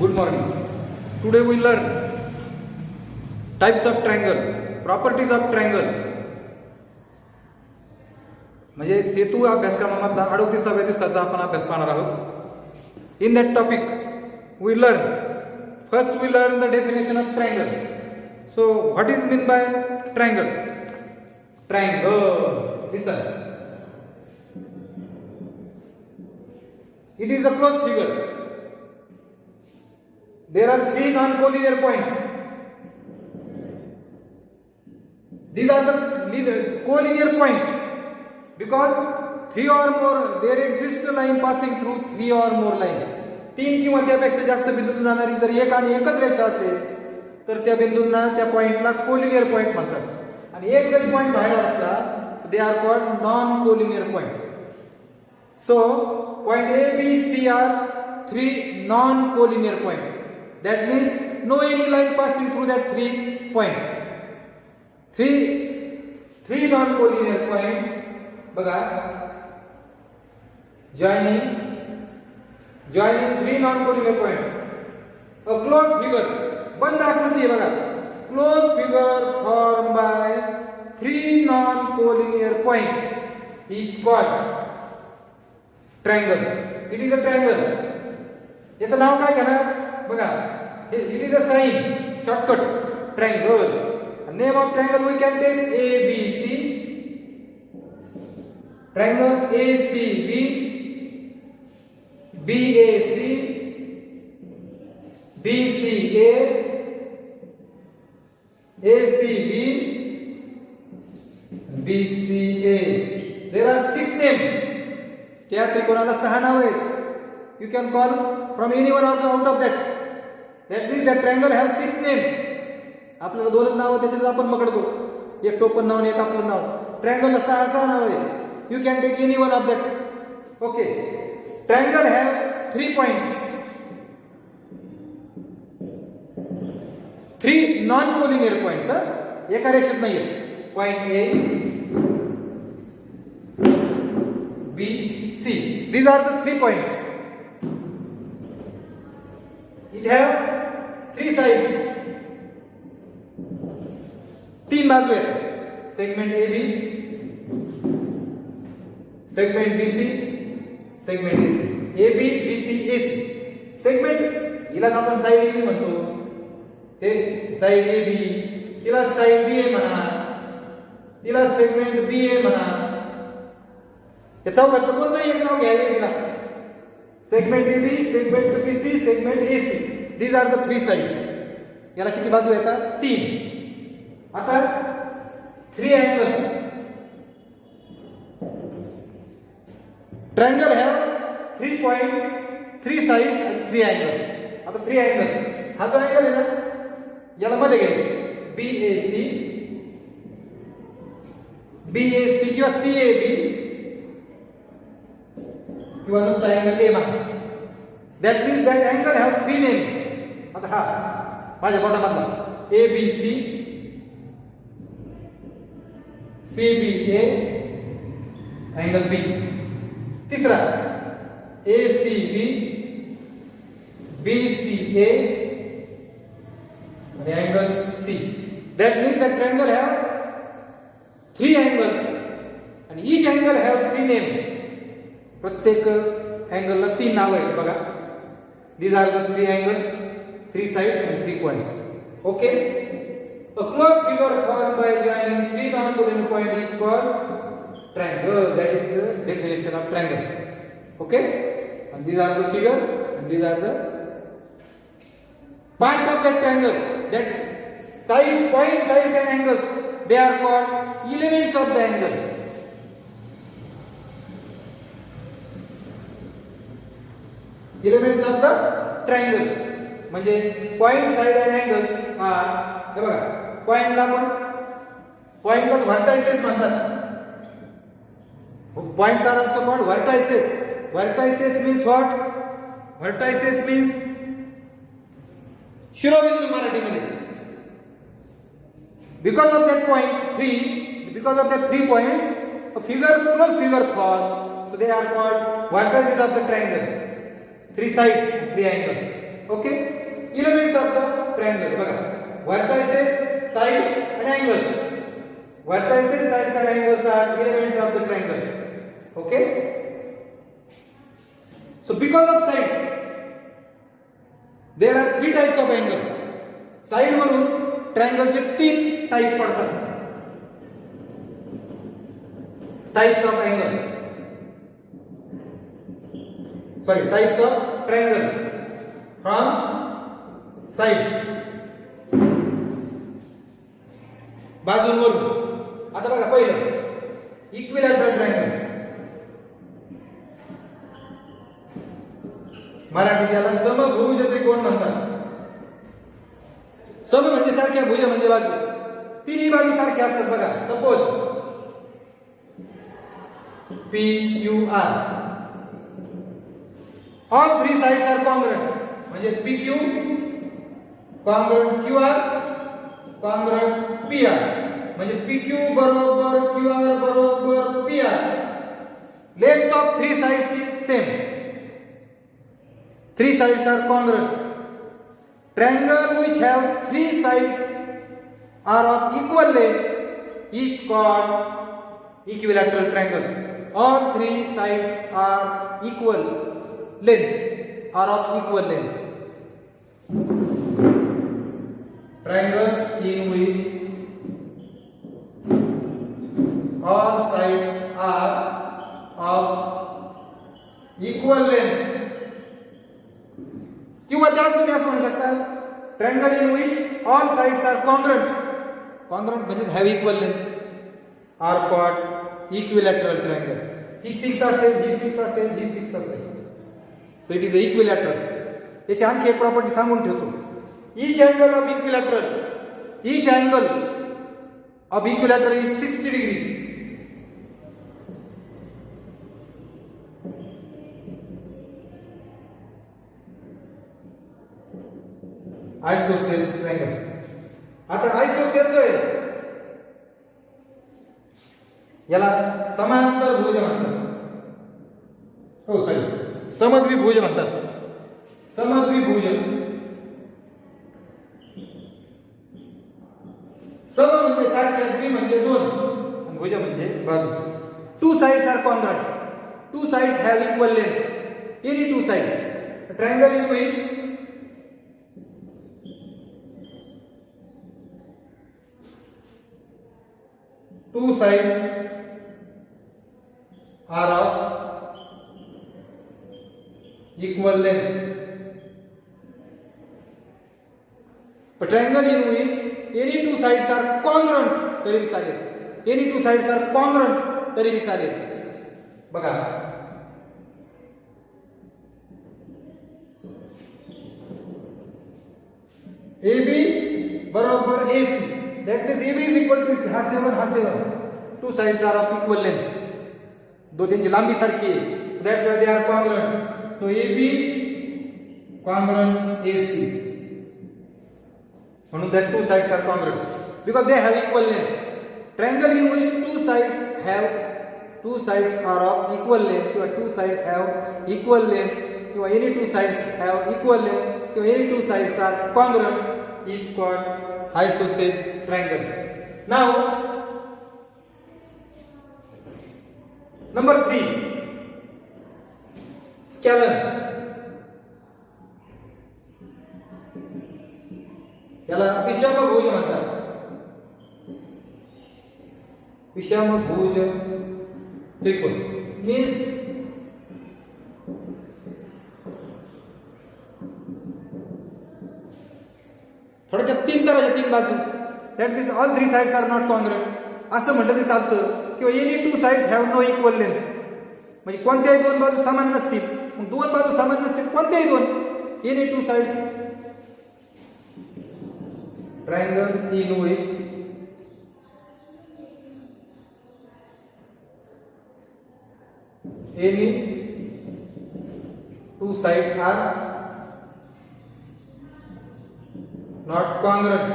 Good morning. Today we learn types of triangle, properties of triangle. म्हणजे सेतू अभ्यासक्रमामधला 38व्या दिवसाचा आपण अभ्यास पाहणार आहोत. In that topic we learn, first we learn the definition of triangle. So what is meant by triangle? Triangle, listen. It is a closed figure. There are three non-collinear points. These are the collinear points because three or more, there exists a line passing through three or more line. तीन किंवा त्यापेक्षा जास्त बिंदूतून जाणारी जर एक आणि एकच रेषा असेल तर त्या बिंदूंना त्या पॉइंटला कोलिनियर पॉइंट म्हणतात. आणि एक जरी पॉइंट बाहेर असला तर they are called non collinear point. So point A, B, C are three non-collinear points. That means no any line passing through that three point. Three non-collinear points. बघा, joining three non-collinear points. A closed figure. बंद आकृती आहे बघा. Closed figure formed by three non-collinear points is called triangle. It is a triangle. याचं नाव काय घेणार बघा. It is a sign, shortcut, triangle. Name of triangle we can take ABC. Triangle ACB, BAC, BCA, ACB, BCA. There are 6 names. त्या त्रिकोणाला 6 नाव आहेत. You can call from any one out of that. That means that triangle have 6 names. आपल्याला दोनच नाव त्याच्यात आपण पकडतो. एक टोपण नाव आणि एक आपलं नाव. ट्रायंगलला 6 नाव आहेत. You can take any one of that. Okay. Triangle have 3 points. 3 non-collinear points. एका रेषेत नाहीये. Point A, B, C. These are the 3 points. It have 3 sides. 3 बाजू आहेत. Segment AB, segment BC, segment AC. AB, BC, AC. Segment हिला आपण side AB म्हणतो. Side AB, तिला side BA म्हणा, तिला सेगमेंट BA म्हणा. या चौघातलं कोणतंही एक नाव घ्यावे तिला. Segment AB, segment BC, segment AC. These are the 3 sides. याला किती बाजू येतात? 3. आता 3 angles. Triangle have 3 points, 3 sides and 3 angles. आता 3 angles. हा जो अँगल आहे ना याला मध्ये घ्यायचं. BAC, BAC किंवा CAB किंवा नुसता अँगल A म्हणा. That means that angle have 3 names. आता हा माझ्या बोटामधला ABC, CBA, अँगल B. तिसरा ACB, BCA आणि angle C. That means that triangle have 3 angles and each angle have 3 names. प्रत्येक अँगलला 3 नाव आहेत बघा. These are the 3 angles, 3 sides and 3 points. Okay? A closed figure formed by joining 3 non-collinear points is called triangle. That is the definition of triangle. Okay? And these are the figure and these are the part of that triangle. That sides, points, sides and angles, they are called elements of the angle. Elements of the triangle. म्हणजे point, side आणि angles हे बघा. पॉइंटला आपण पॉइंटला vertices म्हणतात. Points are also called vertices. Vertices means what? Vertices means शिरोबिंदू मराठीमध्ये. Because of that point 3, because of that 3 points a figure, close figure formed. So they are called vertices of the triangle. 3 sides, 3 angles. Okay, elements of the triangle बघा, vertices, sides and angles. Vertices, sides and angles are elements of the triangle. Okay, so because of sides there are three types of angle. Side वरून triangle चे तीन type पडतात. Types of angle, sorry types of triangle from sides, बाजूंवरून. आता बघा पहिलं equilateral triangle, मराठीत याला समभुज त्रिकोण म्हणतात. सम म्हणजे सारख्या, भुज म्हणजे बाजू, तिन्ही बाजू सारख्या असतात. बघा suppose P Q R, all three sides are congruent, म्हणजे P Q congruent Q R congruent P R, म्हणजे पी क्यू बरोबर क्यू आर बरोबर P R. Length of three sides is same, three sides are congruent. Triangle which have three sides are of equal length is called equilateral triangle. All three sides are equal length, are of equal length. Triangles in which all sides are of equal length, किंवा त्याला तुम्ही असं म्हणू शकता triangle in which all sides are congruent. Congruent म्हणजे have equal length are called equilateral triangle. ही 6 असेल, ही 6 असेल, ही 6 असेल, so it is a equilateral. याची आणखी एक प्रॉपर्टी सांगून ठेवतो. Each angle of equilateral, each angle of equilateral is 60 degree. Isosceles triangle. आता आइसोसेल जो आहे याला समांतर भुज म्हणतात. हो सॉरी, समद्विभुज म्हणतात. समद्विभुज, सम म्हणजे सारखे, द्वि म्हणजे दोन, आणि भुज म्हणजे बाजू. Two sides are congruent, two sides have equal length, any two sides. Triangle in which two sides are of equal length. A triangle in which any two sides are congruent तरी भी चालेल, any two sides are congruent तरी भी चालेल. बघा AB बरोबर AC, that means AB is equal to हा 7, हा 7. Two sides are of equal length. दो त्यांची लांबी सारखी आहे. So that's why they are congruent. So AB congruent AC. म्हणून that two sides are congruent because they have equal length. Triangle in which two sides are of equal length किंवा two sides have equal length किंवा any two sides have equal length किंवा any two sides are congruent is called isosceles triangle. Now number 3, scalar. याला विषमभुज म्हणतात. विषमभुज त्रिकोण means थोडक्यात तीन तरह तीन बाजू. That means all three sides are not congruent असं म्हटलं तरी चालतं. किंवा any two sides have no equal length, म्हणजे कोणत्याही दोन बाजू समान नसतील. मग दोन बाजू समान नसतील कोणत्याही दोन, any two sides. Triangle in which any two sides are not congruent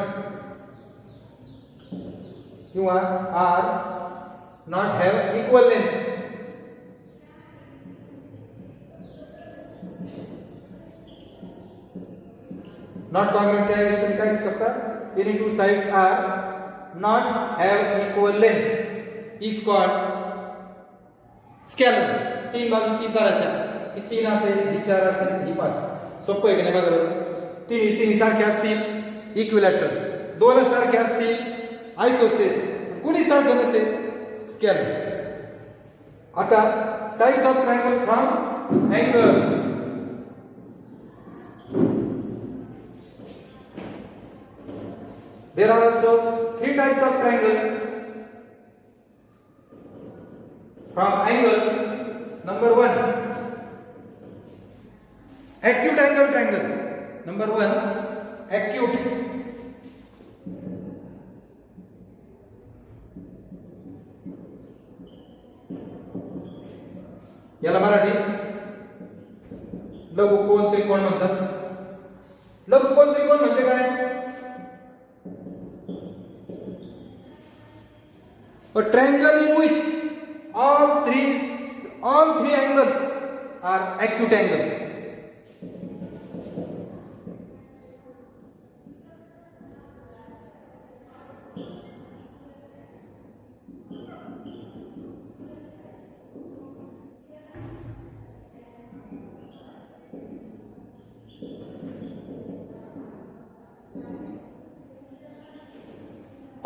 किंवा are not have equal length. Not congruent च्या ऐवजी तुम्ही काय लिहू शकता any two sides are not have equal length is called scalar. तीन बाजू तीन ताराच्या ही तीन असेल ही चार असेल ही पाच. सोपं आहे की नाही बघा बरं. तीन सारखे असतील इक्विलॅटरल, दोन सारखे असतील आयसोसेस, कुणी सारखं नसेल स्केलर. आता types of triangle from angles. There are also three types of triangle from angles. Number one, acute angle triangle. Number one, acute. याला मराठी लघु कोन त्रिकोण म्हणतात. लघु कोन त्रिकोण म्हणजे काय? A triangle in which all three angles are acute angle.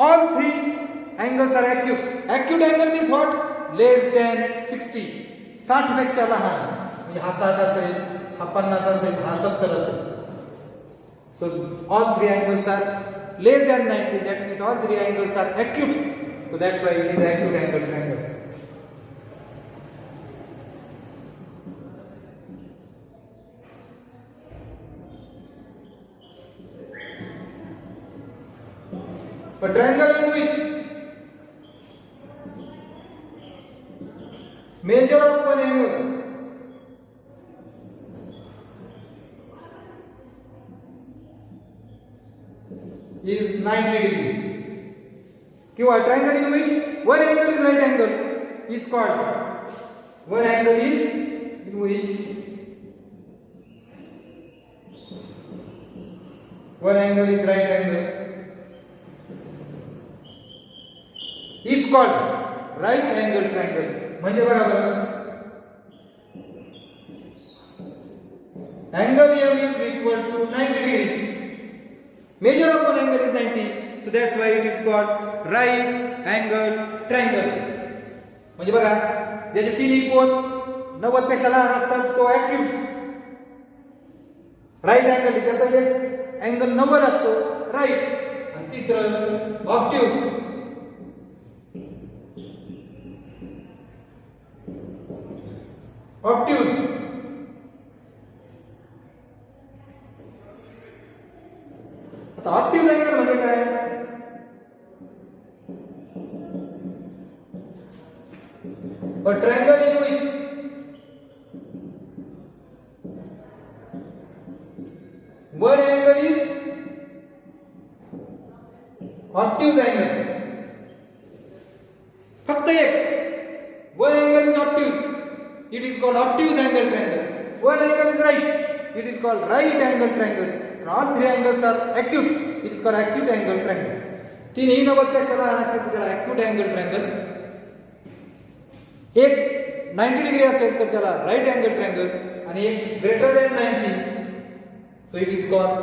All three angles are acute. Acute angle means what? Less than 60. 60 पेक्षा लहान. म्हणजे हा 60 असेल, हा 50 असेल, हा 70 असेल. So all three angles are less than 90. That means all three angles are acute. So that's why it is acute angle triangle. A triangle in which measure of one angle is 90 degree. किंवा triangle in which one angle is right angle is called. One angle is in which one angle is right angle is called right angle triangle. म्हणजे बघा बरं, angle M is equal to 90 degree. Measure of one angle is 90, so that's why it is called right angle triangle. म्हणजे बघा, ज्याचे तिन्ही कोन 90 पेक्षा लहान असतात तो acute. राईट अँगल त्याचा एक अँगल 90 असतो राईट, आणि तिसरं ऑब्ट्यूज. ऑब्ट्यूज आता ऑब्ट्यूज अँगल म्हणजे काय? A triangle in which one angle is obtuse angle. फक्त एक one angle is obtuse, it is called obtuse angle triangle. One angle is right, it is called right angle triangle. And all three angles are acute, it is called acute angle triangle. तीनही 90 पेक्षा लहान असतील त्याला acute angle triangle. एक 90 degree असेल तर त्याला right angle triangle, आणि एक greater than 90, so it is called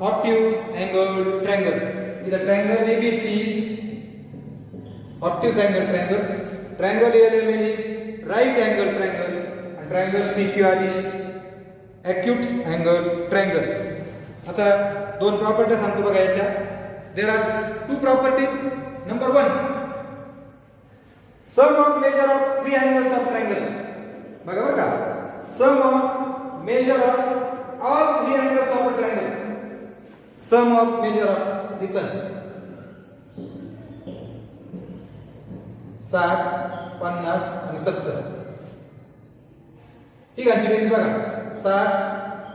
obtuse angle triangle. The triangle ABC is obtuse angle triangle, triangle ALMN is right angle triangle, and triangle PQR is acute angle triangle. आता दोन property सांगतो बघा याच्या. There are two properties. Number 1, sum of measure of three angles of triangle. बघा बरं का, sum of measure of all three angles of a triangle. Sum of measure of, listen, 60, 50 आणि 70. ठीक आहे, बेरीज बघा, 60,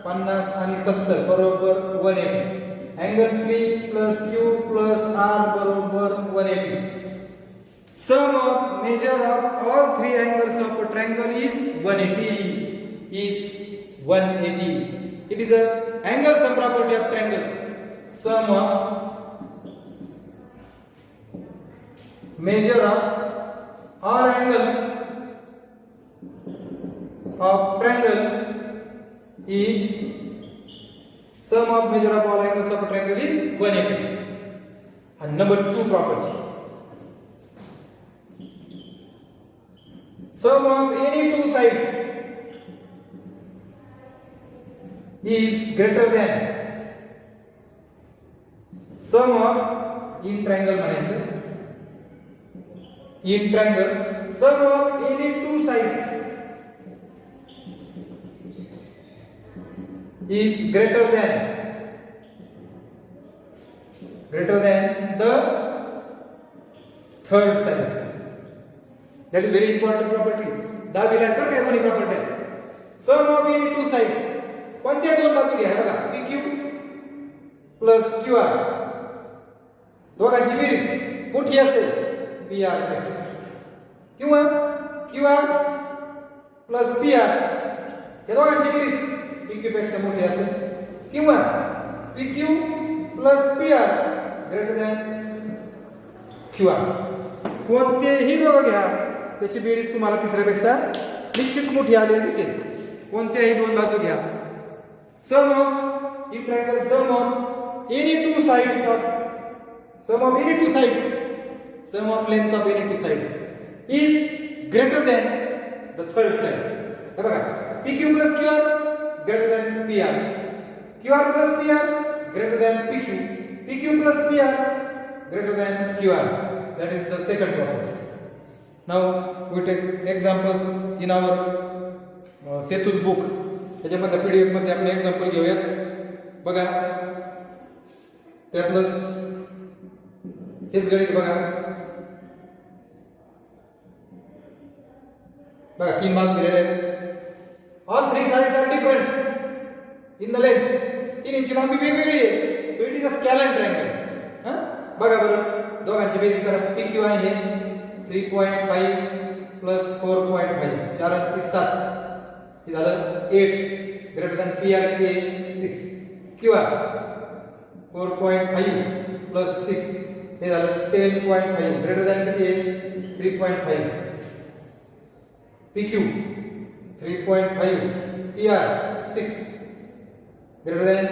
50 आणि 70 बरोबर 180. Angle P plus Q plus R बरोबर 180. Sum of measure of all three angles of a triangle is 180. Is 180. It is a angle sum property of triangle. sum of measure of all angles of triangle is sum of measure of all angles of a triangle is 180. And number 2 property, sum of any two sides is greater than sum of in triangle म्हणायचं, in triangle sum of any two sides is greater than the third side. That is very important property. दहावीला पण काय दोन्ही property आहे. सम of any two sides, कोणत्या दोन बाजू घ्या बघा, PQ प्लस QR, दोघांची बेरीज मोठी असेल PR पेक्षा, किंवा QR प्लस PR या दोघांची बेरीज PQ पेक्षा मोठी असेल, किंवा PQ plus PR greater than QR. कोणतेही दोघं घ्या, त्याची बेरीज तुम्हाला तिसऱ्यापेक्षा निश्चित मोठी आलेली दिसेल. कोणत्याही दोन बाजू घ्या, sum of in triangle sum of any two sides of sum of length of any two sides is greater than the third side. हे बघा, PQ plus QR greater than PR, QR plus PR greater than PQ, PQ plus PR greater than QR. That is the second property. Now we take examples in our Setu's book. त्याच्यामध्ये PDF मध्ये आपण example घेऊयात. बघा, त्यातलंच हेच गणित बघा. बघा, 3 बाजू दिलेले आहेत. All 3 sides are different in the length. 3 इंची लांबी वेगवेगळी आहे. So it is a scalene triangle. बघा बरं, दोघांची बेरीज करा. PQ आहे 3.5 प्लस 4.5, 4 आणि 3 7, हे झालं 8 ग्रेटर दॅन PR किती आहे 6, QR 4.5 प्लस 6 हे झालं 10.5 ग्रेटर दॅन किती आहे 3.5, PQ 3.5 PR 6 greater than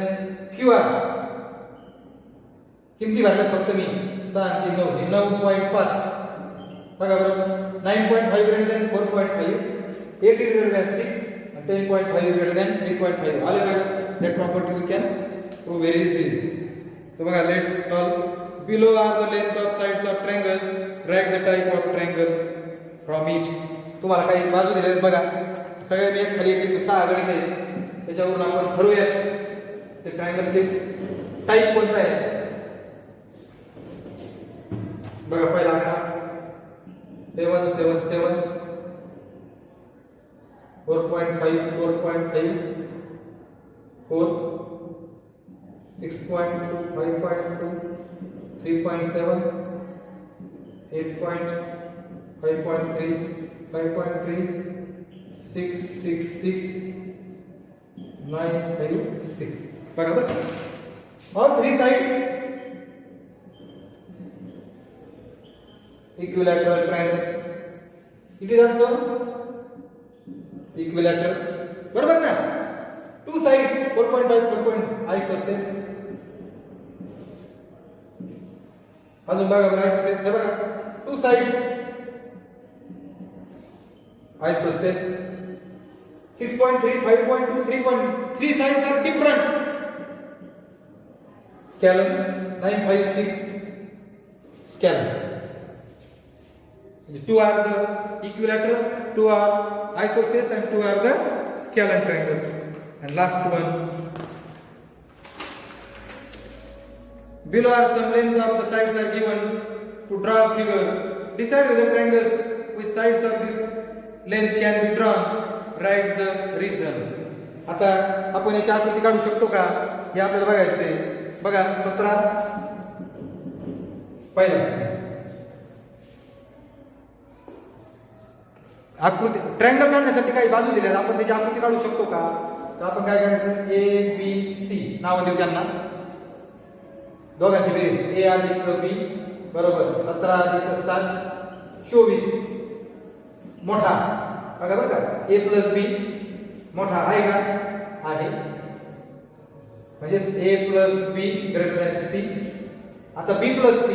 QR. किमती भरल्यात फक्त मी 6 आणि 9, हे 9.5. बघा बरं, 9.5 greater than 4.5, 8 is greater than 6 and 10.5 is greater than 3.5. आले का? That property we can prove very easily. So बघा, let's solve. Below are the length of sides of triangles. Write the type of triangle from it. तुम्हाला काही बाजू दिलेले आहेत बघा, सगळे मी एक खाली एक 6 गणित आहेत, त्याच्यावरून आपण ठरवूया ते ट्रायंगलचे टाइप कोणता आहे. बघा, पहिला 7 7 7, 4.5 4.5, 4 6.2 5.2, 3.7 8.5.3 5.3 6 6 6 9 5 6. बघा बरं, all 3 sides equilateral triangle. It is also equilateral. बरोबर ना? 2 sides 4.5 4. Isosceles. अजून बघा बरं, isosceles हे बघा, 2 sides isosceles. 6.3 5.2 3 sides are different. Scalene 956 scalene. 2 are the equilateral, 2 are isosceles, and 2 are the scalene triangles. And last one, below are some length of the sides are given. To draw a figure, decide whether triangles with sides of this length can be drawn. Write the reason. आता आपण याची आकृती काढू शकतो का, हे आपल्याला बघायचं आहे. बघा, 17 पहिला आकृती ट्रायंगल काढण्यासाठी काही बाजू दिल्या, आपण त्याची आकृती काढू शकतो का. तर आपण काय करायचं, ABC नाव देऊ त्यांना. दोघांची बेरीज a अधिक b बरोबर 17 अधिक 7 24 मोठा बघा बरं का a प्लस b मोठा आहे का आहे म्हणजे a plus b greater than c आता b प्लस c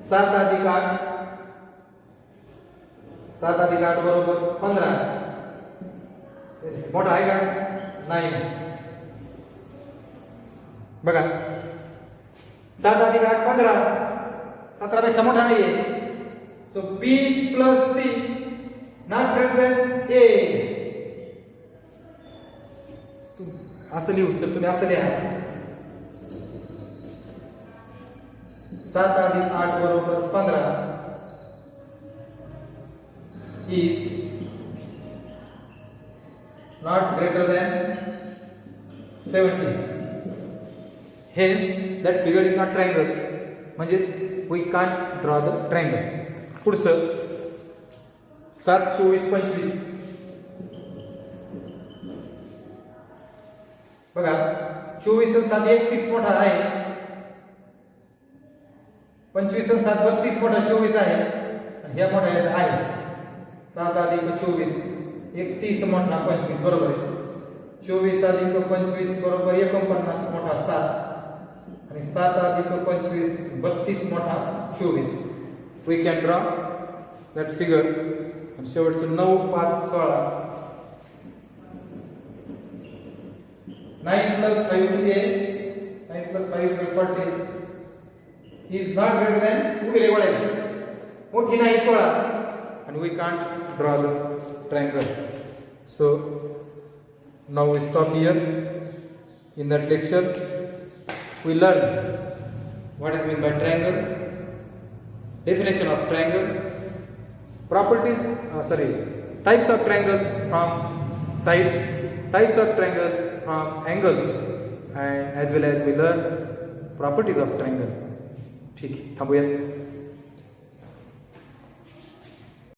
7 अधिक 8 7 अधिक 8 बरोबर 15 मोठा आहे का नाही बघा 7 अधिक 8 15 17 पेक्षा मोठा नाहीये सो b plus c not greater than a असं लिहू तर तुम्ही असं लिहा 7 अधिक 8 बरोबर 15 is not greater than 17. Hence, that figure is not triangle. म्हणजेच we can't draw the triangle. पुढचं 7 24 25 बघा 24 आणि 7 31 मोठा आहे 25 आणि 7 32 मोठा 24 आहे आणि ह्या मोठा आहे 7 अधिक 24 31 मोठा 25 बरोबर आहे 24 अधिक 25 बरोबर 49 मोठा 7 आणि 7 अधिक 25 32 मोठा 24 we can draw that figure आणि शेवटचं 9 5 16 9 plus 5 किती आहे 9 plus 5 is 14 is not greater than कुठे लेवडायची मोठी नाही 16 and we can't draw the triangle. So now we stop here. In that lecture we learn what is meant by triangle, definition of triangle, properties types of triangle from sides, types of triangle from angles, and as well as we learn properties of triangle. ठीक है थांबूया.